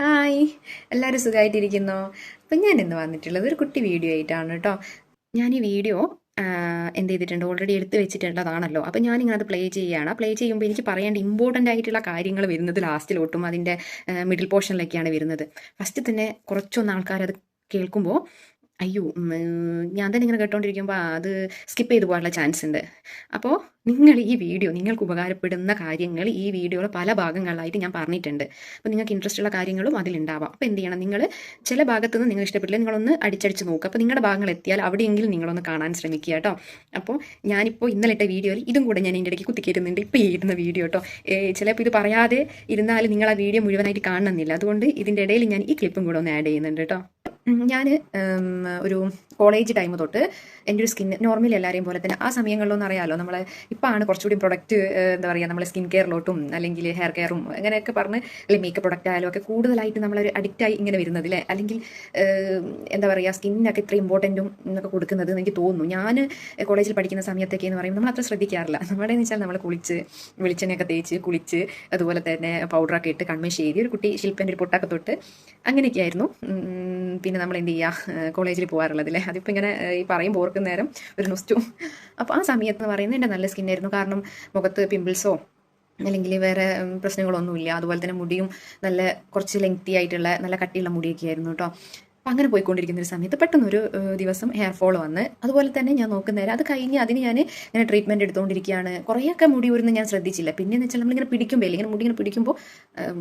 Hi, എല്ലാവരും സുഖമായിട്ടിരിക്കുന്നോ? അപ്പം ഞാൻ ഇന്ന് വന്നിട്ടുള്ളത് ഒരു കുട്ടി വീഡിയോ ആയിട്ടാണ് കേട്ടോ. ഞാൻ ഈ വീഡിയോ എന്ത് ചെയ്തിട്ടുണ്ട്, ഓൾറെഡി എടുത്ത് വെച്ചിട്ടുള്ളതാണല്ലോ. അപ്പം ഞാനിങ്ങനെ അത് പ്ലേ ചെയ്യുകയാണ്. പ്ലേ ചെയ്യുമ്പോൾ എനിക്ക് പറയേണ്ട ഇമ്പോർട്ടൻ്റ് ആയിട്ടുള്ള കാര്യങ്ങൾ വരുന്നത് ലാസ്റ്റിലോട്ടും അതിൻ്റെ മിഡിൽ പോർഷനിലൊക്കെയാണ് വരുന്നത്. ഫസ്റ്റ് തന്നെ കുറച്ചൊന്ന് ആൾക്കാർ അത് കേൾക്കുമ്പോൾ അയ്യോ ഞാൻ തന്നെ ഇങ്ങനെ കേട്ടോണ്ടിരിക്കുമ്പോൾ അത് സ്കിപ്പ് ചെയ്തു പോകാനുള്ള ചാൻസ് ഉണ്ട്. അപ്പോൾ നിങ്ങൾ ഈ വീഡിയോ നിങ്ങൾക്ക് ഉപകാരപ്പെടുന്ന കാര്യങ്ങൾ ഈ വീഡിയോയുടെ പല ഭാഗങ്ങളിലായിട്ട് ഞാൻ പറഞ്ഞിട്ടുണ്ട്. അപ്പോൾ നിങ്ങൾക്ക് ഇൻട്രസ്റ്റ് ഉള്ള കാര്യങ്ങളും അതിലുണ്ടാവാം. അപ്പോൾ എന്ത് ചെയ്യണം, നിങ്ങൾ ചില ഭാഗത്തുനിന്ന് നിങ്ങൾ ഇഷ്ടപ്പെട്ടില്ല, നിങ്ങളൊന്ന് അടിച്ചടിച്ച് നോക്കുക. അപ്പോൾ നിങ്ങളുടെ ഭാഗങ്ങൾ എത്തിയാൽ അവിടെയെങ്കിലും നിങ്ങളൊന്ന് കാണാൻ ശ്രമിക്കുക കേട്ടോ. അപ്പോൾ ഞാനിപ്പോൾ ഇന്നലെ ഇട്ട വീഡിയോയിൽ ഇതും കൂടെ ഞാൻ ഇതിൻ്റെ ഇടയ്ക്ക് കുത്തിക്കയറ്റുന്നുണ്ട്. ഇപ്പോൾ ഈ ഇടുന്ന വീഡിയോ കേട്ടോ. ചിലപ്പോൾ ഇത് പറയാതെ ഇരുന്നാൽ നിങ്ങൾ ആ വീഡിയോ മുഴുവനായിട്ട് കാണണമെന്നില്ല. അതുകൊണ്ട് ഇതിൻ്റെ ഇടയിൽ ഞാൻ ഈ ക്ലിപ്പും കൂടെ ഒന്ന് ആഡ് ചെയ്യുന്നുണ്ട് കേട്ടോ. ഞാൻ ഒരു കോളേജ് ടൈം തൊട്ട് എൻ്റെ ഒരു സ്കിൻ നോർമലി എല്ലാവരെയും പോലെ തന്നെ ആ സമയങ്ങളിലൊന്നും അറിയാമല്ലോ, നമ്മളെ ഇപ്പോഴാണ് കുറച്ചുകൂടി പ്രൊഡക്റ്റ് എന്താ പറയുക, നമ്മളെ സ്കിൻ കെയറിലോട്ടും അല്ലെങ്കിൽ ഹെയർ കെയറും അങ്ങനെയൊക്കെ പറഞ്ഞ് അല്ലെങ്കിൽ മേക്കപ്പ് പ്രൊഡക്റ്റ് ആയാലും ഒക്കെ കൂടുതലായിട്ട് നമ്മളൊരു അഡിക്റ്റായി ഇങ്ങനെ വരുന്നത് അല്ലേ. അല്ലെങ്കിൽ എന്താ പറയുക, സ്കിന്നിനൊക്കെ ഇത്ര ഇമ്പോർട്ടൻറ്റും എന്നൊക്കെ കൊടുക്കുന്നത് എനിക്ക് തോന്നുന്നു. ഞാൻ കോളേജിൽ പഠിക്കുന്ന സമയത്തൊക്കെ എന്ന് പറയുമ്പോൾ നമ്മൾ അത്ര ശ്രദ്ധിക്കാറില്ല. നമ്മുടെ എന്ന് വെച്ചാൽ നമ്മൾ കുളിച്ച് വെളിച്ചെണ്ണയൊക്കെ തേച്ച് കുളിച്ച് അതുപോലെ തന്നെ പൗഡറൊക്കെ ഇട്ട് കൺമഷി ചെയ്ത് ഒരു കുട്ടി ശില്പൻ്റെ ഒരു പൊട്ടൊക്കെ തൊട്ട് അങ്ങനെയൊക്കെയായിരുന്നു പിന്നെ നമ്മൾ എന്ത് ചെയ്യുക, കോളേജിൽ പോകാറുള്ളതില്ലേ. അതിപ്പോൾ ഇങ്ങനെ ഈ പറയുമ്പോൾ ഓർക്കുന്ന നേരം ഒരു നൊസ്റ്റു. അപ്പോൾ ആ സമയത്ത് എന്ന് പറയുന്നത് എൻ്റെ നല്ല സ്കിന്നായിരുന്നു. കാരണം മുഖത്ത് പിമ്പിൾസോ അല്ലെങ്കിൽ വേറെ പ്രശ്നങ്ങളൊന്നുമില്ല. അതുപോലെ തന്നെ മുടിയും നല്ല കുറച്ച് ലെങ്തി ആയിട്ടുള്ള നല്ല കട്ടിയുള്ള മുടിയൊക്കെ ആയിരുന്നു കേട്ടോ. അപ്പം അങ്ങനെ പോയിക്കൊണ്ടിരിക്കുന്ന ഒരു സമയത്ത് പെട്ടെന്നൊരു ദിവസം ഹെയർ ഫോൾ വന്ന്, അതുപോലെ തന്നെ ഞാൻ നോക്കുന്നേരം അത് കഴിഞ്ഞ് അതിന് ഞാൻ ഇങ്ങനെ ട്രീറ്റ്മെൻറ്റ് എടുത്തുകൊണ്ടിരിക്കുകയാണ്. കുറേയൊക്കെ മുടി ഊരുന്ന് ഞാൻ ശ്രദ്ധിച്ചില്ല. പിന്നെയെന്ന് വെച്ചാൽ നമ്മളിങ്ങനെ പിടിക്കുമ്പോൾ ഇങ്ങനെ മുടി ഇങ്ങനെ പിടിക്കുമ്പോൾ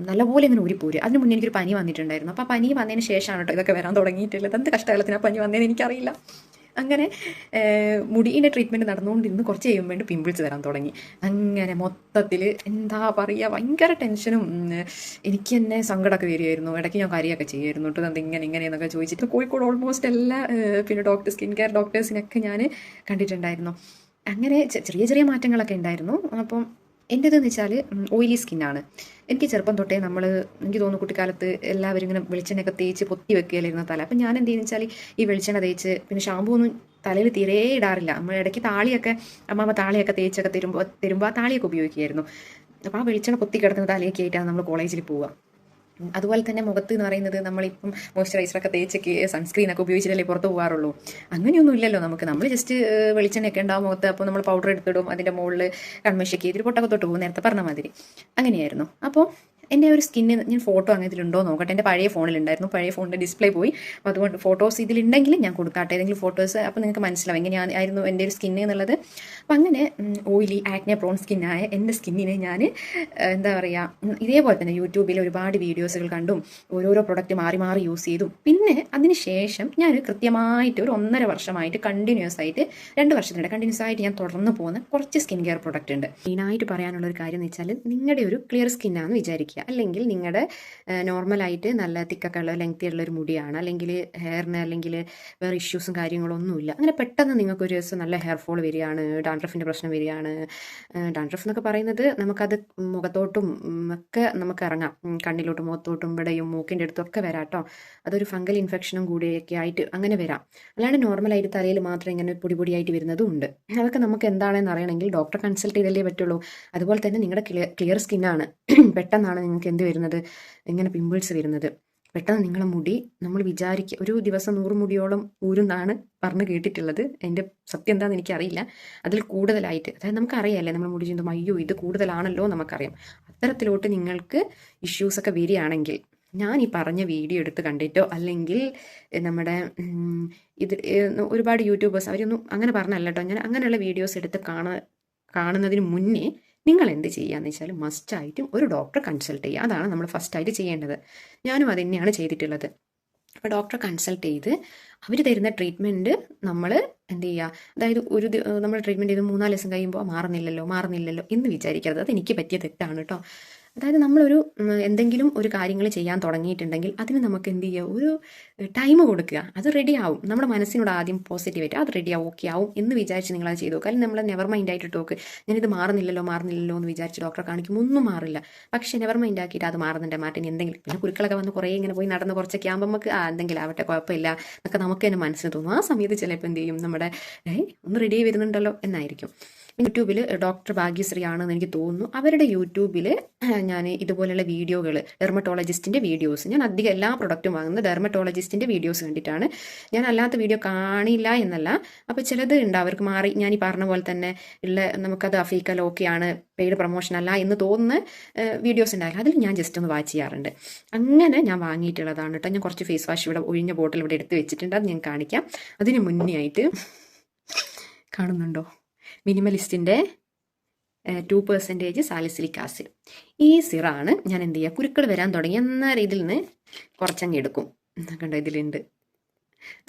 നല്ലപോലെ ഇങ്ങനെ ഊരിപ്പോരും. അതിന് മുന്നേ എനിക്കൊരു പനി വന്നിട്ടുണ്ടായിരുന്നു. അപ്പോൾ ആ പനി വന്നതിന് ശേഷമാണ് കേട്ടോ ഇതൊക്കെ വരാൻ തുടങ്ങിയിട്ടുള്ളത്. എന്ത് കഷ്ടകാലത്തിന് ആ പനി വന്നതെന്ന് എനിക്കറിയില്ല. അങ്ങനെ മുടീൻ്റെ ട്രീറ്റ്മെൻറ്റ് നടന്നുകൊണ്ടിരുന്ന് കുറച്ച് കഴിയുമ്പോൾ വേണ്ടി പിമ്പിൾസ് വരാൻ തുടങ്ങി. അങ്ങനെ മൊത്തത്തിൽ എന്താ പറയുക, ഭയങ്കര ടെൻഷനും എനിക്ക് തന്നെ സങ്കടമൊക്കെ വരികയായിരുന്നു. ഇടയ്ക്ക് ഞാൻ കാര്യമൊക്കെ ചെയ്യുമായിരുന്നു കേട്ടോ. അത് ഇങ്ങനെയെന്നൊക്കെ ചോദിച്ചിട്ട് കോഴിക്കോട് ഓൾമോസ്റ്റ് എല്ലാ പിന്നെ സ്കിൻ കെയർ ഡോക്ടേഴ്സിനൊക്കെ ഞാൻ കണ്ടിട്ടുണ്ടായിരുന്നു. അങ്ങനെ ചെറിയ ചെറിയ മാറ്റങ്ങളൊക്കെ ഉണ്ടായിരുന്നു. അപ്പം എൻ്റേതെന്ന് വെച്ചാൽ ഓയിലി സ്കിന്നാണ്. എനിക്ക് ചെറുപ്പം തൊട്ടേ എനിക്ക് തോന്നുന്നു കുട്ടിക്കാലത്ത് എല്ലാവരും ഇങ്ങനെ വെളിച്ചെണ്ണയൊക്കെ തേച്ച് പൊത്തി വെക്കുകയായിരുന്നു തല. അപ്പം ഞാൻ എന്ത് ചെയ്യുന്നത് വെച്ചാൽ ഈ വെളിച്ചെണ്ണ തേച്ച് പിന്നെ ഷാമ്പൂ ഒന്നും തലയിൽ തീരെ ഇടാറില്ല. നമ്മൾ ഇടയ്ക്ക് താളിയൊക്കെ അമ്മാമ്മ താളിയൊക്കെ തേച്ചൊക്കെ തരുമ്പോൾ ആ താളിയൊക്കെ ഉപയോഗിക്കുമായിരുന്നു. അപ്പോൾ ആ വെളിച്ചെണ്ണ പൊത്തി കിടക്കുന്ന തലയൊക്കെ ആയിട്ടാണ് നമ്മൾ കോളേജിൽ പോവുക. അതുപോലെ തന്നെ മുഖത്ത് എന്ന് പറയുന്നത് നമ്മളിപ്പം മോയ്സ്ചറൈസറൊക്കെ തേച്ചൊക്കെ സൺസ്ക്രീനൊക്കെ ഉപയോഗിച്ചിട്ടല്ലേ പുറത്ത് പോകാറുള്ളൂ. അങ്ങനെയൊന്നും ഇല്ലല്ലോ നമുക്ക്. നമ്മൾ ജസ്റ്റ് വെളിച്ചെണ്ണയൊക്കെ ഉണ്ടാവും മുഖത്ത്. അപ്പോൾ നമ്മൾ പൗഡർ എടുത്തിടും, അതിൻ്റെ മുകളിൽ കൺമഷിയൊക്കെ ഇതിൽ പൊട്ടൊക്കെ തൊട്ട് പോകും, നേരത്തെ പറഞ്ഞ മാതിരി അങ്ങനെയായിരുന്നു. അപ്പോൾ എൻ്റെ ഒരു സ്കിന്നിന് ഞാൻ ഫോട്ടോ അങ്ങനെ ഇതിലുണ്ടോ നോക്കട്ടെ. എൻ്റെ പഴയ ഫോണിലുണ്ടായിരുന്നു, പഴയ ഫോണിൻ്റെ ഡിസ്പ്ലേ പോയി. അപ്പോൾ അതുകൊണ്ട് ഫോട്ടോസ് ഇതിലുണ്ടെങ്കിൽ ഞാൻ കൊടുക്കാട്ടെ, ഏതെങ്കിലും ഫോട്ടോസ്. അപ്പോൾ നിങ്ങൾക്ക് മനസ്സിലാവും എങ്ങനെയായിരുന്നു എൻ്റെ ഒരു സ്കിന്ന് എന്നുള്ളത്. അപ്പം അങ്ങനെ ഓയിലി ആക്നെ പ്രോൺ സ്കിന്നായ എൻ്റെ സ്കിന്നിനെ ഞാൻ എന്താ പറയുക, ഇതേപോലെ തന്നെ യൂട്യൂബിൽ ഒരുപാട് വീഡിയോസുകൾ കണ്ടും ഓരോരോ പ്രൊഡക്റ്റ് മാറി മാറി യൂസ് ചെയ്തും പിന്നെ അതിന് ശേഷം ഞാൻ കൃത്യമായിട്ട് ഒരു 1.5 വർഷമായിട്ട് കണ്ടിന്യൂസ് ആയിട്ട് 2 വർഷത്തിനിടെ കണ്ടിന്യൂസ് ആയിട്ട് ഞാൻ തുടർന്ന് പോകുന്ന കുറച്ച് സ്കിൻ കെയർ പ്രൊഡക്റ്റ് ഉണ്ട്. മെയിനായിട്ട് പറയാനുള്ള ഒരു കാര്യം എന്ന് വെച്ചാൽ, നിങ്ങളുടെ ഒരു ക്ലിയർ സ്കിന്നാണെന്ന് വിചാരിക്കുക, അല്ലെങ്കിൽ നിങ്ങളുടെ നോർമലായിട്ട് നല്ല തിക്കൊക്കെ ഉള്ള ലെങ്തി ഉള്ള ഒരു മുടിയാണ്, അല്ലെങ്കിൽ ഹെയറിന് അല്ലെങ്കിൽ വേറെ ഇഷ്യൂസും കാര്യങ്ങളൊന്നുമില്ല. അങ്ങനെ പെട്ടെന്ന് നിങ്ങൾക്ക് ഒരു ദിവസം നല്ല ഹെയർ ഫോൾ വരികയാണ്, ഡാൻഡ്രഫിൻ്റെ പ്രശ്നം വരികയാണ്. ഡാൻഡ്രഫ് എന്നൊക്കെ പറയുന്നത് നമുക്കത് മുഖത്തോട്ടും ഒക്കെ നമുക്ക് ഇറങ്ങാം, കണ്ണിലോട്ടും മുഖത്തോട്ടും ഇവിടെയും മൂക്കിൻ്റെ അടുത്തൊക്കെ വരാം കേട്ടോ. അതൊരു ഫംഗൽ ഇൻഫെക്ഷനും കൂടിയൊക്കെ ആയിട്ട് അങ്ങനെ വരാം. അല്ലാണ്ട് നോർമലായിട്ട് തലയിൽ മാത്രം ഇങ്ങനെ പൊടിയായിട്ട് വരുന്നതും ഉണ്ട്. അതൊക്കെ നമുക്ക് എന്താണെന്ന് അറിയണമെങ്കിൽ ഡോക്ടറെ കൺസൾട്ട് ചെയ്തല്ലേ പറ്റുള്ളൂ. അതുപോലെ തന്നെ നിങ്ങളുടെ ക്ലിയർ സ്കിന്നാണ് പെട്ടെന്നാണ് നിങ്ങൾക്ക് എന്ത് വരുന്നത്, ഇങ്ങനെ പിമ്പിൾസ് വരുന്നത്. പെട്ടെന്ന് നിങ്ങളെ മുടി നമ്മൾ വിചാരിക്കുക ഒരു ദിവസം 100 മുടിയോളം ഊരുന്നാണ് പറഞ്ഞു കേട്ടിട്ടുള്ളത്. അതിൻ്റെ സത്യം എന്താണെന്ന് എനിക്കറിയില്ല. അതിൽ കൂടുതലായിട്ട്, അതായത് നമുക്കറിയാമല്ലേ നമ്മൾ മുടി ചെയ്യുമ്പോൾ അയ്യോ ഇത് കൂടുതലാണല്ലോ നമുക്കറിയാം. അത്തരത്തിലോട്ട് നിങ്ങൾക്ക് ഇഷ്യൂസൊക്കെ വരികയാണെങ്കിൽ ഞാൻ ഈ പറഞ്ഞ വീഡിയോ എടുത്ത് കണ്ടിട്ടോ അല്ലെങ്കിൽ നമ്മുടെ ഇത് ഒരുപാട് യൂട്യൂബേഴ്സ് അവരൊന്നും അങ്ങനെ പറഞ്ഞല്ല കേട്ടോ, ഞാൻ അങ്ങനെയുള്ള വീഡിയോസ് എടുത്ത് കാണുന്നതിന് മുന്നേ നിങ്ങൾ എന്ത് ചെയ്യുകയെന്ന് വെച്ചാൽ മസ്റ്റായിട്ടും ഒരു ഡോക്ടറെ കൺസൾട്ട് ചെയ്യുക. അതാണ് നമ്മൾ ഫസ്റ്റായിട്ട് ചെയ്യേണ്ടത്. ഞാനും അത് തന്നെയാണ് ചെയ്തിട്ടുള്ളത്. അപ്പോൾ ഡോക്ടറെ കൺസൾട്ട് ചെയ്ത് അവർ തരുന്ന ട്രീറ്റ്മെൻറ്റ് നമ്മൾ എന്ത് ചെയ്യുക, അതായത് നമ്മൾ ട്രീറ്റ്മെൻറ്റ് ചെയ്ത് 3-4 ദിവസം കഴിയുമ്പോൾ മാറുന്നില്ലല്ലോ എന്ന് വിചാരിക്കരുത്. അത് എനിക്ക് പറ്റിയ തെറ്റാണ് കേട്ടോ. അതായത് നമ്മളൊരു എന്തെങ്കിലും ഒരു കാര്യങ്ങൾ ചെയ്യാൻ തുടങ്ങിയിട്ടുണ്ടെങ്കിൽ അതിന് നമുക്ക് എന്ത് ചെയ്യുക, ഒരു ടൈം കൊടുക്കുക. അത് റെഡി ആവും. നമ്മുടെ മനസ്സിനോട് ആദ്യം പോസിറ്റീവായിട്ട് അത് റെഡി ആവും, ഓക്കെ ആവും എന്ന് വിചാരിച്ച് നിങ്ങളത് ചെയ്തു നോക്കുക. അല്ലെങ്കിൽ നമ്മൾ നെവർ മൈൻഡ് ആയിട്ട് നോക്ക്, ഞാനിത് മാറുന്നില്ലല്ലോ എന്ന് വിചാരിച്ച് ഡോക്ടറെ കാണിക്കുമ്പോൾ ഒന്നും മാറില്ല. പക്ഷേ നെവർ മൈൻഡ് ആക്കിയിട്ട് അത് മാറുന്നുണ്ട്, മാറ്റിന് എന്തെങ്കിലും പിന്നെ കുരുക്കളൊക്കെ വന്ന് കുറേ ഇങ്ങനെ പോയി നടന്ന് കുറച്ചൊക്കെ ആകുമ്പോൾ നമുക്ക് എന്തെങ്കിലും ആവട്ടെ കുഴപ്പമില്ല എന്നൊക്കെ നമുക്ക് തന്നെ മനസ്സിന് തോന്നും. ആ സമയത്ത് ചിലപ്പോൾ എന്ത് ചെയ്യും, നമ്മുടെ ഒന്ന് റെഡി ആയി വരുന്നുണ്ടല്ലോ എന്നായിരിക്കും. യൂട്യൂബിൽ ഡോക്ടർ ഭാഗ്യശ്രീ ആണെന്ന് എനിക്ക് തോന്നുന്നു. അവരുടെ യൂട്യൂബിൽ ഞാൻ ഇതുപോലെയുള്ള വീഡിയോകൾ, ഡെർമറ്റോളജിസ്റ്റിൻ്റെ വീഡിയോസ്, ഞാൻ അധികം എല്ലാ പ്രൊഡക്റ്റും വാങ്ങുന്നത് ഡെർമറ്റോളജിസ്റ്റിൻ്റെ വീഡിയോസ് കണ്ടിട്ടാണ്. ഞാൻ അല്ലാത്ത വീഡിയോ കാണില്ല എന്നല്ല, അപ്പോൾ ചിലത് ഉണ്ട് അവർക്ക് മാറി ഞാൻ ഈ പറഞ്ഞ പോലെ തന്നെ ഉള്ള നമുക്കത് അഫീക്കൽ ഓക്കെയാണ്, പെയ്ഡ് പ്രൊമോഷൻ അല്ല എന്ന് തോന്നുന്ന വീഡിയോസ് ഉണ്ടായാലും അതിൽ ഞാൻ ജസ്റ്റ് ഒന്ന് വാച്ച് ചെയ്യാറുണ്ട്. അങ്ങനെ ഞാൻ വാങ്ങിയിട്ടുള്ളതാണ് കേട്ടോ. ഞാൻ കുറച്ച് ഫേസ് വാഷ് ഇവിടെ ഒഴിഞ്ഞ ബോട്ടിൽ ഇവിടെ എടുത്ത് വെച്ചിട്ടുണ്ട്, അത് ഞാൻ കാണിക്കാം. അതിന് മുന്നേ ആയിട്ട് കാണുന്നുണ്ടോ, മിനിമലിസ്റ്റിൻ്റെ 2% സാലിസിലിക് ആസിഡ്. ഈ സിറാണ് ഞാൻ എന്ത് ചെയ്യുക, കുരുക്കൾ വരാൻ തുടങ്ങി എന്നേരം ഇതിൽ നിന്ന് കുറച്ചങ്ങ് എടുക്കും. കണ്ടോ ഇതിലുണ്ട്.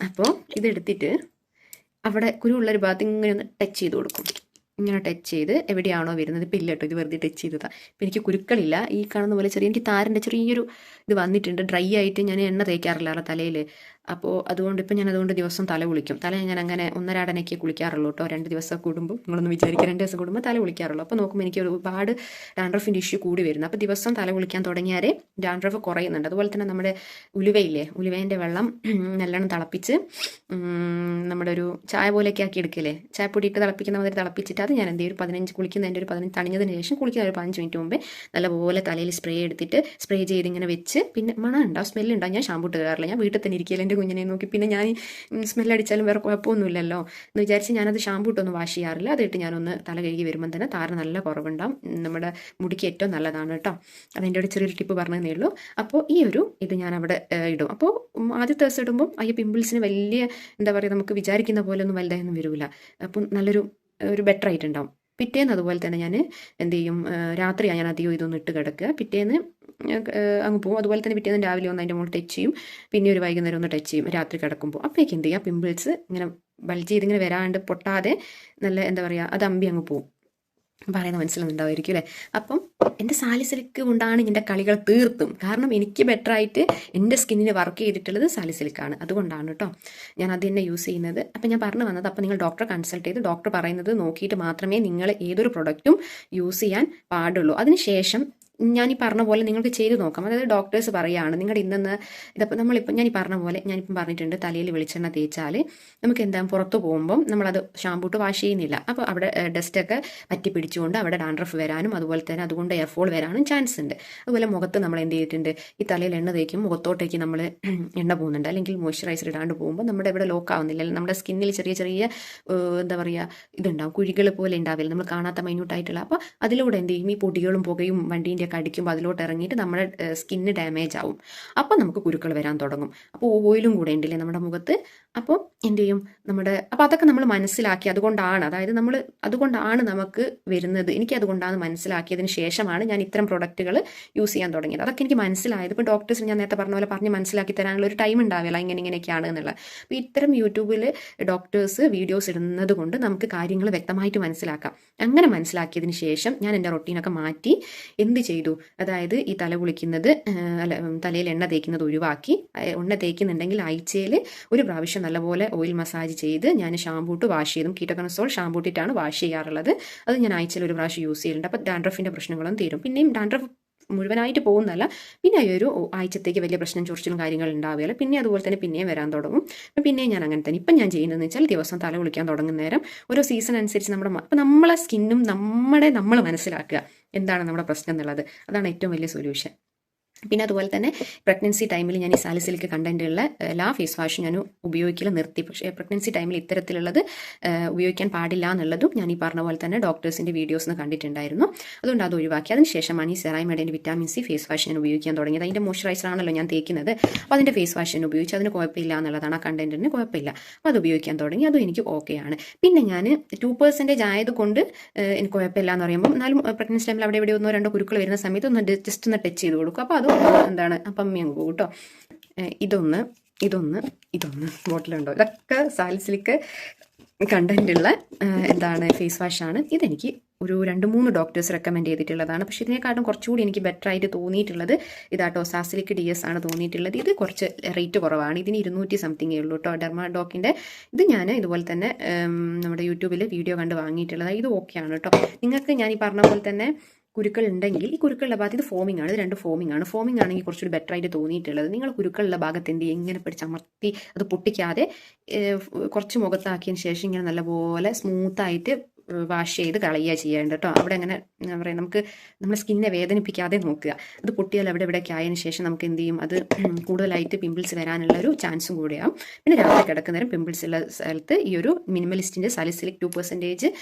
അപ്പോൾ ഇതെടുത്തിട്ട് അവിടെ കുരുള്ളൊരു ഭാഗത്ത് ഇങ്ങനെ ഒന്ന് ടച്ച് ചെയ്ത് കൊടുക്കും. ഇങ്ങനെ ടച്ച് ചെയ്ത് എവിടെയാണോ വരുന്നത്, ഇപ്പം ഇല്ല കേട്ടോ, ഇത് വെറുതെ ടച്ച് ചെയ്തതാണ്. ഇപ്പം എനിക്ക് കുരുക്കളില്ല, ഈ കാണുന്ന പോലെ ചെറിയ എനിക്ക് താരൻ്റെ ചെറിയൊരു ഇത് വന്നിട്ടുണ്ട്. ഡ്രൈ ആയിട്ട് ഞാൻ എണ്ണ തേക്കാറില്ല തലയിൽ. അപ്പോൾ അതുകൊണ്ട് ഇപ്പം ഞാൻ അതുകൊണ്ട് ദിവസം തല കുളിക്കും. തല ഞാൻ അങ്ങനെ ഒന്നരാടനൊക്കെ കുളിക്കാറുള്ളൂ കേട്ടോ. 2 ദിവസം കൂടുമ്പോൾ, നിങ്ങളൊന്ന് വിചാരിക്കുക, 2 ദിവസം കൂടുമ്പോൾ തല കുളിക്കാറുള്ളൂ. അപ്പോൾ നോക്കുമ്പോൾ എനിക്ക് ഒരുപാട് ഡാൻഡ്രഫിൻ്റെ ഇഷ്യൂ കൂടി വരുന്നു. അപ്പോൾ ദിവസം തല കുളിക്കാൻ തുടങ്ങിയാലേ ഡാൻഡ്രഫ് കുറയുന്നുണ്ട്. അതുപോലെ തന്നെ നമ്മുടെ ഉലുവയില്ലേ, ഉലുവേൻ്റെ വെള്ളം നല്ലോണം തിളപ്പിച്ച് നമ്മുടെ ഒരു ചായ പോലെയൊക്കെ ആക്കി എടുക്കില്ലേ, ചായപ്പൊടി ഇട്ട് തിളപ്പിക്കുന്ന മാതിരി തിളപ്പിച്ചിട്ട് അത് ഞാൻ എന്ത് ചെയ്യും, ഒരു 15 കുളിക്കുന്നതിൻ്റെ ഒരു 15 തണിഞ്ഞതിന് ശേഷം കുളിക്കുന്ന ഒരു 15 മിനിറ്റ് മുമ്പേ നല്ലപോലെ തലയിൽ സ്പ്രേ എടുത്തിട്ട് സ്പ്രേ ചെയ്ത് ഇങ്ങനെ വെച്ച്, പിന്നെ മണം ഉണ്ടാവും, സ്മെല്ലുണ്ടാവും. ഞാൻ ഷാമ്പൂ ഇട്ട് കയറില്ല, ഞാൻ വീട്ടിൽ തന്നെ ഇരിക്കില്ല എൻ്റെ കുഞ്ഞിനെ നോക്കി. പിന്നെ ഞാൻ സ്മെല്ലടിച്ചാലും വേറെ കുഴപ്പമൊന്നുമില്ലല്ലോ എന്ന് വിചാരിച്ച് ഞാനത് ഷാമ്പൂ ഇട്ടൊന്നും വാഷ് ചെയ്യാറില്ല. അതിട്ട് ഞാനൊന്ന് തല കഴുകി വരുമ്പോൾ തന്നെ താര നല്ല കുറവുണ്ടാവും. നമ്മുടെ മുടിക്ക് ഏറ്റവും നല്ലതാണ് കേട്ടോ. അതിൻ്റെ ഒരു ചെറിയൊരു ടിപ്പ് പറഞ്ഞതേ ഉള്ളൂ. അപ്പോൾ ഈ ഒരു ഇത് ഞാൻ അവിടെ ഇടും. അപ്പോൾ ആദ്യത്തെ ദിവസം ഇടുമ്പോൾ ഈ പിമ്പിൾസിന് വലിയ എന്താ പറയുക, നമുക്ക് വിചാരിക്കുന്ന പോലെ ഒന്നും വലുതായൊന്നും വരില്ല. അപ്പം നല്ലൊരു ബെറ്റർ ആയിട്ടുണ്ടാവും. പിറ്റേന്ന് അതുപോലെ തന്നെ ഞാൻ എന്ത് ചെയ്യും, രാത്രിയാണ് ഞാൻ അധികം ഇതൊന്നും ഇട്ട് കിടക്കുക. പിറ്റേന്ന് അങ്ങ് പോകും. അതുപോലെ തന്നെ പിറ്റേന്ന് രാവിലെ ഒന്ന് അതിൻ്റെ മുകളിൽ ടച്ച് ചെയ്യും, പിന്നെ ഒരു വൈകുന്നേരം ഒന്ന് ടച്ച് ചെയ്യും രാത്രി കിടക്കുമ്പോൾ. അപ്പോഴേക്ക് എന്ത് ചെയ്യുക, പിമ്പിൾസ് ഇങ്ങനെ ബൾജ് ചെയ്ത് ഇങ്ങനെ വരാണ്ട് പൊട്ടാതെ നല്ല എന്താ പറയുക, അത് അമ്പി അങ്ങ് പോകും. പറയുന്നത് മനസ്സിലുണ്ടാവുമായിരിക്കും അല്ലേ. അപ്പം എൻ്റെ സാലിസിലിക് കൊണ്ടാണ് എൻ്റെ കളികൾ തീർത്തും. കാരണം എനിക്ക് ബെറ്ററായിട്ട് എൻ്റെ സ്കിന്നിന് വർക്ക് ചെയ്തിട്ടുള്ളത് സാലിസിലിക്കാണ്. അതുകൊണ്ടാണ് കേട്ടോ ഞാൻ അത് തന്നെ യൂസ് ചെയ്യുന്നത്. അപ്പം ഞാൻ പറഞ്ഞു വന്നത്, അപ്പം നിങ്ങൾ ഡോക്ടറെ കൺസൾട്ട് ചെയ്ത് ഡോക്ടർ പറയുന്നത് നോക്കിയിട്ട് മാത്രമേ നിങ്ങൾ ഏതൊരു പ്രൊഡക്റ്റും യൂസ് ചെയ്യാൻ പാടുള്ളൂ. അതിനുശേഷം ഞാൻ ഈ പറഞ്ഞ പോലെ നിങ്ങൾക്ക് ചെയ്ത് നോക്കാം. അതായത് ഡോക്ടേഴ്സ് പറയുകയാണ് നിങ്ങളുടെ ഇന്നെന്ന് ഇതിപ്പോൾ നമ്മളിപ്പോൾ ഞാൻ ഈ പറഞ്ഞ പോലെ ഞാനിപ്പം പറഞ്ഞിട്ടുണ്ട്, തലയിൽ വെളിച്ചെണ്ണ തേച്ചാൽ നമുക്ക് എന്താ പുറത്ത് പോകുമ്പം നമ്മളത് ഷാമ്പൂ ഇട്ട് വാഷ് ചെയ്യുന്നില്ല. അപ്പോൾ അവിടെ ഡസ്റ്റൊക്കെ പറ്റി പിടിച്ചുകൊണ്ട് അവിടെ ഡാൻഡ്രഫ് വരാനും അതുപോലെ തന്നെ അതുകൊണ്ട് എയർഫോൾ വരാനും ചാൻസ് ഉണ്ട്. അതുപോലെ മുഖത്ത് നമ്മൾ എന്ത് ചെയ്തിട്ടുണ്ട്, ഈ തലയിൽ എണ്ണ തേക്കും മുഖത്തോട്ടേക്ക് നമ്മൾ എണ്ണ പോകുന്നുണ്ട്, അല്ലെങ്കിൽ മോയ്സ്ചറൈസർ ഇടാണ്ട് പോകുമ്പോൾ നമ്മുടെ ഇവിടെ ലോക്ക് ആവുന്നില്ല, അല്ലെങ്കിൽ നമ്മുടെ സ്കിന്നിൽ ചെറിയ ചെറിയ എന്താ പറയുക ഇതുണ്ടാവും, കുഴികൾ പോലെ ഉണ്ടാവില്ല, നമ്മൾ കാണാത്ത മൈന്യൂട്ടായിട്ടുള്ള. അപ്പോൾ അതിലൂടെ എന്ത് ചെയ്യും, ഈ പൊടികളും പുകയും വണ്ടീൻ്റെ അടിക്കുമ്പോൾ അതിലോട്ട് ഇറങ്ങിയിട്ട് നമ്മുടെ സ്കിന്ന് ഡാമേജ് ആവും. അപ്പോൾ നമുക്ക് കുരുക്കൾ വരാൻ തുടങ്ങും. അപ്പോൾ ഓയിലും കൂടെ ഉണ്ടല്ലേ നമ്മുടെ മുഖത്ത്. അപ്പോൾ എന്ത് ചെയ്യും അപ്പോൾ അതൊക്കെ നമ്മൾ മനസ്സിലാക്കി, അതുകൊണ്ടാണ്, അതായത് അതുകൊണ്ടാണ് നമുക്ക് വരുന്നത്. എനിക്ക് അതുകൊണ്ടാണ് മനസ്സിലാക്കിയതിന് ശേഷമാണ് ഞാൻ ഇത്തരം പ്രൊഡക്റ്റുകൾ യൂസ് ചെയ്യാൻ തുടങ്ങിയത്. അതൊക്കെ എനിക്ക് മനസ്സിലായത് ഇപ്പോൾ ഡോക്ടേഴ്സിന് ഞാൻ നേരത്തെ പറഞ്ഞ പോലെ പറഞ്ഞ് മനസ്സിലാക്കി തരാനുള്ള ഒരു ടൈം ഉണ്ടാവില്ല, ഇങ്ങനെയൊക്കെയാണ് എന്നുള്ള. അപ്പോൾ ഇത്തരം യൂട്യൂബിൽ ഡോക്ടേഴ്സ് വീഡിയോസ് ഇടുന്നത് കൊണ്ട് നമുക്ക് കാര്യങ്ങൾ വ്യക്തമായിട്ട് മനസ്സിലാക്കാം. അങ്ങനെ മനസ്സിലാക്കിയതിന് ശേഷം ഞാൻ എൻ്റെ റൊട്ടീനൊക്കെ മാറ്റി എന്ത് ചെയ്തു, അതായത് ഈ തല കുളിക്കുന്നത് തലയിൽ എണ്ണ തേക്കുന്നത് ഒഴിവാക്കി, എണ്ണ തേക്കുന്നുണ്ടെങ്കിൽ ആഴ്ചയിൽ ഒരു പ്രാവശ്യം നല്ലപോലെ ഓയിൽ മസാജ് ചെയ്ത് ഞാൻ ഷാമ്പൂ ഇട്ട് വാഷ് ചെയ്തും, കീറ്റോകോണസോൾ ഷാമ്പൂ ഇട്ടിട്ടാണ് വാഷ് ചെയ്യാറുള്ളത്. അത് ഞാൻ ആഴ്ചയിൽ ഒരു പ്രാവശ്യം യൂസ് ചെയ്യുന്നുണ്ട്. അപ്പോൾ ഡാൻഡ്രഫിൻ്റെ പ്രശ്നങ്ങളും തീരും. പിന്നെയും ഡാൻഡ്രഫ് മുഴുവനായിട്ട് പോകുന്നതല്ല, പിന്നെ ഒരു ആഴ്ചത്തേക്ക് വലിയ പ്രശ്നം ചൊറിച്ചിലും കാര്യങ്ങൾ ഉണ്ടാവുകയില്ല. പിന്നെ അതുപോലെ തന്നെ പിന്നെയും വരാൻ തുടങ്ങും. പിന്നെയും ഞാൻ അങ്ങനെ തന്നെ ഇപ്പം ഞാൻ ചെയ്യുന്നതെന്ന് വെച്ചാൽ ദിവസം തല കുളിക്കാൻ തുടങ്ങുന്ന നേരം ഓരോ സീസൺ അനുസരിച്ച് അപ്പം നമ്മളെ സ്കിന്നും നമ്മൾ മനസ്സിലാക്കുക എന്താണ് നമ്മുടെ പ്രശ്നം എന്നുള്ളത്. അതാണ് ഏറ്റവും വലിയ സൊല്യൂഷൻ. പിന്നെ അതുപോലെ തന്നെ പ്രഗ്നൻസി ടൈമിൽ ഞാൻ ഈ സാലിസിലിക് കണ്ടൻറ്റുള്ള എല്ലാ ഫേസ് വാഷും ഞാൻ ഉപയോഗിക്കൽ നിർത്തി. പക്ഷേ പ്രഗ്നൻസി ടൈമിൽ ഇത്തരത്തിലുള്ളത് ഉപയോഗിക്കാൻ പാടില്ല എന്നുള്ളതും ഞാൻ ഈ പറഞ്ഞ പോലെ തന്നെ ഡോക്ടേഴ്സിൻ്റെ വീഡിയോസ് കണ്ടിട്ടുണ്ടായിരുന്നു. അതുകൊണ്ട് അത് ഒഴിവാക്കി. അതിന് ശേഷമാണ് ഈ സെറായ്മേഡിൻ്റെ വിറ്റാമിൻ സി ഫേസ് വാഷ് ഞാൻ ഉപയോഗിക്കാൻ തുടങ്ങിയത്. അതിൻ്റെ മോയ്സ്ചറൈസർ ആണല്ലോ ഞാൻ തേക്കുന്നത്. അപ്പോൾ അതിൻ്റെ ഫേസ് വാഷ് ഞാൻ ഉപയോഗിച്ച് അതിന് കുഴപ്പമില്ല എന്നുള്ളതാണ്, ആ കണ്ടൻറ്റിന് കുഴപ്പമില്ല. അപ്പോൾ അത് ഉപയോഗിക്കാൻ തുടങ്ങി. അതും എനിക്ക് ഓക്കെയാണ്. പിന്നെ ഞാൻ 2% ആയതുകൊണ്ട് എനിക്ക് കുഴപ്പമില്ല എന്ന് പറയുമ്പോൾ, എന്നാലും പ്രഗ്നൻസി ടൈമിൽ അവിടെ ഇവിടെ 1-2 കുരുക്കൾ വരുന്ന സമയത്ത് ജസ്റ്റ് ഒന്ന് ടച്ച് ചെയ്ത് കൊടുക്കും. അപ്പോൾ അത് എന്താണ് അപ്പം അമ്മയങ്ങ് പോകും കേട്ടോ. ഇതൊന്ന് ബോട്ടിലുണ്ടോ, ഇതൊക്കെ സാലിസിലിക് കണ്ടന്റുള്ള ഫേസ് വാഷാണ്. ഇതെനിക്ക് ഒരു 2-3 ഡോക്ടേഴ്സ് റെക്കമെൻഡ് ചെയ്തിട്ടുള്ളതാണ്. പക്ഷേ ഇതിനെക്കാട്ടും കുറച്ചുകൂടി എനിക്ക് ബെറ്റർ ആയിട്ട് തോന്നിയിട്ടുള്ളത് ഇതാട്ടോ, സാസിലിക് DS ആണ് തോന്നിയിട്ടുള്ളത്. ഇത് കുറച്ച് റേറ്റ് കുറവാണ്. ഇതിന് 200 സംതിങ്ങേ ഉള്ളൂ കേട്ടോ, ഡെർമാഡോക്കിൻ്റെ. ഇത് ഞാൻ ഇതുപോലെ തന്നെ നമ്മുടെ യൂട്യൂബിൽ വീഡിയോ കണ്ട് വാങ്ങിയിട്ടുള്ളത്. ഇത് ഓക്കെയാണ് കേട്ടോ. നിങ്ങൾക്ക് ഞാൻ ഈ പറഞ്ഞ പോലെ തന്നെ കുരുക്കൾ ഉണ്ടെങ്കിൽ ഈ കുരുക്കളുടെ ഭാഗത്ത് ഇത് ഫോമിംഗ് ആണ്, ഇത് 2 ഫോമിംഗ് ആണ്. ഫോമിംഗ് ആണെങ്കിൽ കുറച്ചുകൂടി ബെറ്റർ ആയിട്ട് തോന്നിയിട്ടുള്ളത്. നിങ്ങൾ കുരുക്കളുടെ ഭാഗത്ത് എന്ത് ഇങ്ങനെ പിടിച്ചമർത്തി അത് പൊട്ടിക്കാതെ കുറച്ച് മുഖത്താക്കിയതിന് ശേഷം ഇങ്ങനെ നല്ലപോലെ സ്മൂത്തായിട്ട് വാഷ് ചെയ്ത് കളയുക ചെയ്യേണ്ടത് കേട്ടോ. അവിടെ അങ്ങനെ എന്താ പറയുക, നമുക്ക് നമ്മുടെ സ്കിന്നിനെ വേദനിപ്പിക്കാതെ നോക്കുക. അത് പൊട്ടിയാൽ അവിടെ ഇവിടെയൊക്കെ ആയതിനു ശേഷം നമുക്ക് എന്ത് ചെയ്യും, അത് കൂടുതലായിട്ട് പിമ്പിൾസ് വരാനുള്ള ഒരു ചാൻസും കൂടിയാവും. പിന്നെ രാത്രി കിടക്കുന്നേരം പിമ്പിൾസ് ഉള്ള സ്ഥലത്ത് ഈ ഒരു മിനിമലിസ്റ്റിൻ്റെ സാലിസിലിക് 2%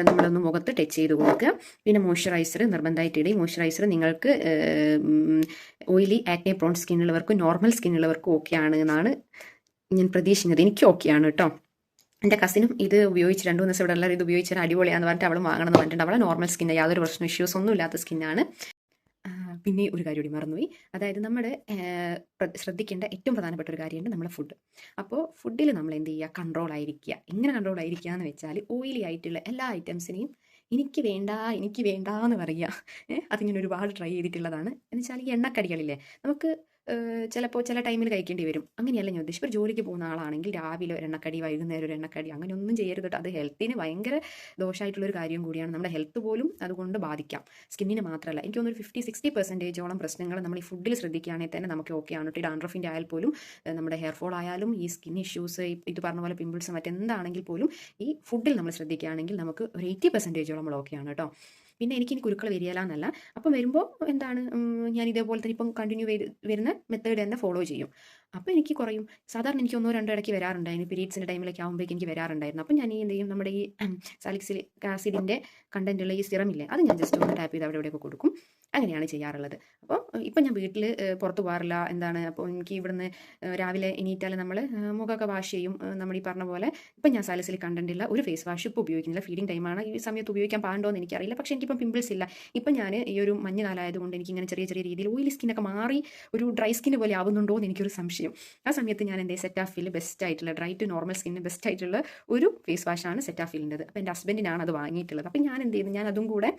നമ്മളൊന്ന് മുഖത്ത് ടച്ച് ചെയ്ത് കൊടുക്കുക. പിന്നെ മോയ്സ്ചറൈസർ നിർബന്ധമായിട്ട് ഇടും. മോയ്സ്ചറൈസർ നിങ്ങൾക്ക് ഓയിലി ആക്നെ പ്രോൺ സ്കിന്നുള്ളവർക്കും നോർമൽ സ്കിന്നുള്ളവർക്കും ഓക്കെയാണ് എന്നാണ് ഞാൻ പ്രതീക്ഷിക്കുന്നത്. എനിക്ക് ഓക്കെയാണ് കേട്ടോ. എൻ്റെ കസിനും ഇത് ഉപയോഗിച്ച് 2-3 ദിവസം ഇവിടെ എല്ലാവരും ഇത് ഉപയോഗിച്ചാൽ അടിപൊളിയാന്ന് പറഞ്ഞിട്ട് അവൾ വാങ്ങണമെന്ന് പറഞ്ഞിട്ടുണ്ട്. അവളെ നോർമൽ സ്കിന്ന്, യാതൊരു പ്രശ്നം ഇഷ്യൂസ് ഒന്നും ഇല്ലാത്ത സ്കിന്നാണ്. പിന്നെ ഒരു കാര്യം കൂടി മറന്നുപോയി. അതായത് നമ്മുടെ ശ്രദ്ധിക്കേണ്ട ഏറ്റവും പ്രധാനപ്പെട്ട ഒരു കാര്യമുണ്ട്, നമ്മുടെ ഫുഡ്. അപ്പോൾ ഫുഡിൽ നമ്മൾ എന്ത് ചെയ്യുക, കൺട്രോൾ ആയിരിക്കുക. എങ്ങനെ കൺട്രോൾ ആയിരിക്കുക എന്ന് വെച്ചാൽ ഓയിലി ആയിട്ടുള്ള എല്ലാ ഐറ്റംസിനെയും എനിക്ക് വേണ്ട എന്ന് പറയുക. അതിങ്ങനെ ഒരുപാട് ട്രൈ ചെയ്തിട്ടുള്ളതാണ്. എന്ന് വെച്ചാൽ ഈ എണ്ണക്കടികളില്ലേ, നമുക്ക് ചിലപ്പോൾ ചില ടൈമിൽ കഴിക്കേണ്ടി വരും. അങ്ങനെയല്ല ഞാൻ ഉദ്ദേശിച്ചത്. ഇപ്പോൾ ജോലിക്ക് പോകുന്ന ആളാണെങ്കിൽ രാവിലെ ഒരു എണ്ണക്കടി, വൈകുന്നേരം ഒരു എണ്ണക്കടി, അങ്ങനെ ഒന്നും ചെയ്യരുത് കേട്ടോ. അത് ഹെൽത്തിന് ഭയങ്കര ദോഷമായിട്ടുള്ളൊരു കാര്യം കൂടിയാണ്. നമ്മുടെ ഹെൽത്ത് പോലും അതുകൊണ്ട് ബാധിക്കാം, സ്കിന്നിന് മാത്രമല്ല. എനിക്ക് തോന്നുന്നു 50-60% പ്രശ്നങ്ങൾ നമ്മൾ ഈ ഫുഡിൽ ശ്രദ്ധിക്കുകയാണെങ്കിൽ തന്നെ നമുക്ക് ഓക്കെ ആണ് കേട്ടോ. ഈ ഡാൻഡ്രഫിൻ്റെ ആയാൽ പോലും, നമ്മുടെ ഹെയർ ഫോൾ ആയാലും, ഈ സ്കിൻ ഇഷ്യൂസ്, ഇത് പറഞ്ഞ പോലെ പിമ്പിൾസ് മറ്റെന്താണെങ്കിൽ പോലും ഈ ഫുഡിൽ നമ്മൾ ശ്രദ്ധിക്കുകയാണെങ്കിൽ നമുക്ക് ഒരു 80% നമ്മൾ ഓക്കെയാണ് കേട്ടോ. പിന്നെ എനിക്കിനി കുരുക്കൾ വരികയില്ല എന്നല്ല. അപ്പം വരുമ്പോൾ എന്താണ്, ഞാൻ ഇതേപോലെ തന്നെ ഇപ്പം കണ്ടിന്യൂ വരുന്ന മെത്തേഡ് തന്നെ ഫോളോ ചെയ്യും. അപ്പോൾ എനിക്ക് കുറയും. സാധാരണ എനിക്ക് 1-2 ഇടയ്ക്ക് വരാറുണ്ടായിരുന്നു. പീരീഡ്സിൻ്റെ ടൈമിലൊക്കെ ആകുമ്പോഴേക്കും എനിക്ക് വരാറുണ്ടായിരുന്നു. അപ്പം ഞാൻ എന്ത് ചെയ്യും, നമ്മുടെ ഈ സാലിസിലിക് ആസിഡിൻ്റെ കണ്ടൻറ്റുള്ള ഈ സിറമില്ലേ, അത് ഞാൻ ജസ്റ്റ് ഒന്ന് ടാപ്പ് ചെയ്ത് അവിടെ ഇവിടെയൊക്കെ കൊടുക്കും. അങ്ങനെയാണ് ചെയ്യാറുള്ളത്. അപ്പോൾ ഇപ്പം ഞാൻ വീട്ടിൽ പുറത്ത് പോകാറില്ല. എന്താണ്, അപ്പോൾ എനിക്ക് ഇവിടുന്ന് രാവിലെ എണീറ്റാൽ നമ്മൾ മുഖമൊക്കെ വാഷ് ചെയ്യും. നമ്മൾ ഈ പറഞ്ഞ പോലെ ഇപ്പം ഞാൻ സാലിസിലിക് കണ്ടൻറ്റുള്ള ഒരു ഫേസ് വാഷ് ഇപ്പോൾ ഉപയോഗിക്കുന്നില്ല. ഫീഡിങ് ടൈമാണ്, ഈ സമയത്ത് ഉപയോഗിക്കാൻ പാടുണ്ടോ എന്ന് എനിക്കറിയില്ല. പക്ഷേ എനിക്കിപ്പം പിമ്പിൾസ് ഇല്ല. ഇപ്പം ഞാൻ ഈ ഒരു മഞ്ഞ് കാലമായതുകൊണ്ട് എനിക്കിങ്ങനെ ചെറിയ ചെറിയ രീതിയിൽ ഓയിലി സ്കിന്നൊക്കെ മാറി ഒരു ഡ്രൈ സ്കിന്ന് പോലെ ആവുന്നുണ്ടോ എന്ന് എനിക്കൊരു സംശയം. ആ സമയത്ത് ഞാൻ എൻ്റെ സെറ്റാഫിൽ ബെസ്റ്റ് ആയിട്ടുള്ള ഡ്രൈ ടു നോർമൽ സ്കിന്നിന് ബെസ്റ്റ് ആയിട്ടുള്ള ഒരു ഫേസ് വാഷാണ് സെറ്റാഫിലിൻ്റെത്. അപ്പോൾ എൻ്റെ ഹസ്ബൻഡിനാണ് അത് വാങ്ങിയിട്ടുള്ളത്. അപ്പോൾ ഞാൻ എന്ത് ചെയ്തു, ഞാൻ അതും കൂടെ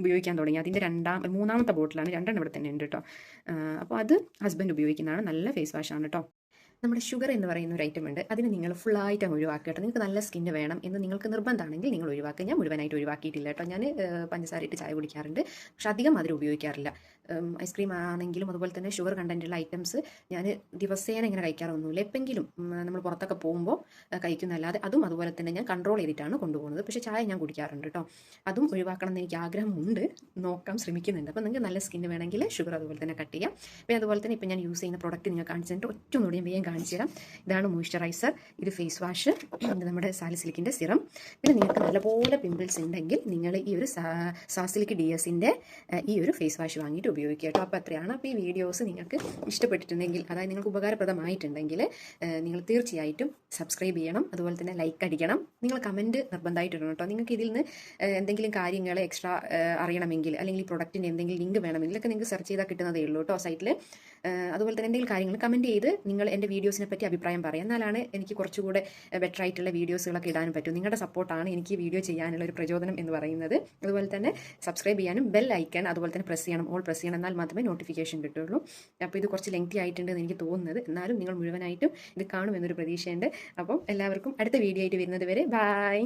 ഉപയോഗിക്കാൻ തുടങ്ങി. അതിൻ്റെ 3-ാമത്തെ ബോട്ടിലാണ്. 2 ഇവിടെ തന്നെ ഉണ്ട് കേട്ടോ. അപ്പോൾ അത് ഹസ്ബൻഡ് ഉപയോഗിക്കുന്നതാണ്. നല്ല ഫേസ് വാഷാണ് കേട്ടോ. നമ്മുടെ ഷുഗർ എന്ന് പറയുന്ന ഒരു ഐറ്റം ഉണ്ട്. അതിന് നിങ്ങൾ ഫുള്ളായിട്ട് അങ്ങ് ഒഴിവാക്കുക കേട്ടോ. നിങ്ങൾക്ക് നല്ല സ്കിന്ന് വേണം എന്ന് നിങ്ങൾക്ക് നിർബന്ധമാണെങ്കിൽ നിങ്ങൾ ഒഴിവാക്കുക. ഞാൻ മുഴുവനായിട്ട് ഒഴിവാക്കിയിട്ടില്ല കേട്ടോ. ഞാൻ പഞ്ചസാര ഇട്ട് ചായ കുടിക്കാറുണ്ട്, പക്ഷെ അധികം മധുരം ഉപയോഗിക്കാറില്ല. ഐസ്ക്രീം ആണെങ്കിലും അതുപോലെ തന്നെ ഷുഗർ കണ്ടൻറ്റുള്ള ഐറ്റംസ് ഞാൻ ദിവസേന ഇങ്ങനെ കഴിക്കാറൊന്നുമില്ല. എപ്പോഴെങ്കിലും നമ്മൾ പുറത്തൊക്കെ പോകുമ്പോൾ കഴിക്കുന്നതല്ലാതെ, അതും അതുപോലെ തന്നെ ഞാൻ കൺട്രോൾ ചെയ്തിട്ടാണ് കൊണ്ടുപോകുന്നത്. പക്ഷേ ചായ ഞാൻ കുടിക്കാറുണ്ട് കേട്ടോ. അതും ഒഴിവാക്കണം എന്ന് എനിക്ക് ആഗ്രഹമുണ്ട്, നോക്കാൻ ശ്രമിക്കുന്നുണ്ട്. അപ്പോൾ നിങ്ങൾക്ക് നല്ല സ്കിന്ന് വേണമെങ്കിൽ ഷുഗർ അതുപോലെ തന്നെ കട്ട് ചെയ്യാം. പിന്നെ അതുപോലെ തന്നെ ഇപ്പം ഞാൻ യൂസ് ചെയ്യുന്ന പ്രൊഡക്റ്റ് നിങ്ങൾ കാണിച്ചിട്ട് ഒറ്റൊന്നുകൂടി വേഗം കാണിച്ചു തരാം. ഇതാണ് മോയ്സ്ചറൈസർ, ഇത് ഫേസ് വാഷ്, ഇത് നമ്മുടെ സാലിസിലിക്കിൻ്റെ സിറം. പിന്നെ നിങ്ങൾക്ക് നല്ലപോലെ പിമ്പിൾസ് ഉണ്ടെങ്കിൽ നിങ്ങൾ ഈ ഒരു സാസിലിക് DS-ൻ്റെ ഈ ഒരു ഫേസ് വാഷ് വാങ്ങിയിട്ട് ഉപയോഗിക്കുക കേട്ടോ. അപ്പോൾ അത്രയാണ്. അപ്പോൾ ഈ വീഡിയോസ് നിങ്ങൾക്ക് ഇഷ്ടപ്പെട്ടിട്ടുണ്ടെങ്കിൽ, അതായത് നിങ്ങൾക്ക് ഉപകാരപ്രദമായിട്ടുണ്ടെങ്കിൽ, നിങ്ങൾ തീർച്ചയായിട്ടും സബ്സ്ക്രൈബ് ചെയ്യണം. അതുപോലെ തന്നെ ലൈക്ക് അടിക്കണം. നിങ്ങൾ കമൻറ്റ് നിർബന്ധമായിട്ടിടണം കേട്ടോ. നിങ്ങൾക്ക് ഇതിൽ നിന്ന് എന്തെങ്കിലും കാര്യങ്ങൾ എക്സ്ട്രാ അറിയണമെങ്കിൽ, അല്ലെങ്കിൽ ഈ പ്രൊഡക്റ്റിൻ്റെ എന്തെങ്കിലും ലിങ്ക് വേണമെങ്കിൽ ഒക്കെ നിങ്ങൾക്ക് സെർച്ച് ചെയ്താൽ കിട്ടുന്നതേ ഉള്ളൂ കേട്ടോ സൈറ്റിൽ. അതുപോലെ തന്നെ എന്തെങ്കിലും കാര്യങ്ങൾ കമൻറ്റ് ചെയ്ത് നിങ്ങൾ എൻ്റെ വീഡിയോസിനെ പറ്റി അഭിപ്രായം പറയാം. എന്നാലാണ് എനിക്ക് കുറച്ചുകൂടെ ബെറ്റർ ആയിട്ടുള്ള വീഡിയോസുകളൊക്കെ ഇടാനും പറ്റും. നിങ്ങളുടെ സപ്പോർട്ടാണ് എനിക്ക് വീഡിയോ ചെയ്യാനുള്ള ഒരു പ്രചോദനം എന്ന് പറയുന്നത്. അതുപോലെ തന്നെ സബ്സ്ക്രൈബ് ചെയ്യാനും ബെൽ ഐക്കൺ അതുപോലെ തന്നെ പ്രസ് ചെയ്യണം, ഓൾ പ്രസ് ചെയ്യണം. എന്നാൽ മാത്രമേ നോട്ടിഫിക്കേഷൻ കിട്ടുള്ളൂ. അപ്പോൾ ഇത് കുറച്ച് ലെങ്തി ആയിട്ടുണ്ടെന്ന് എനിക്ക് തോന്നുന്നത്. എന്നാലും നിങ്ങൾ മുഴുവനായിട്ടും ഇത് കാണുമെന്നൊരു പ്രതീക്ഷയുണ്ട്. അപ്പം എല്ലാവർക്കും അടുത്ത വീഡിയോ ആയിട്ട് വരുന്നത് വരെ ബൈ.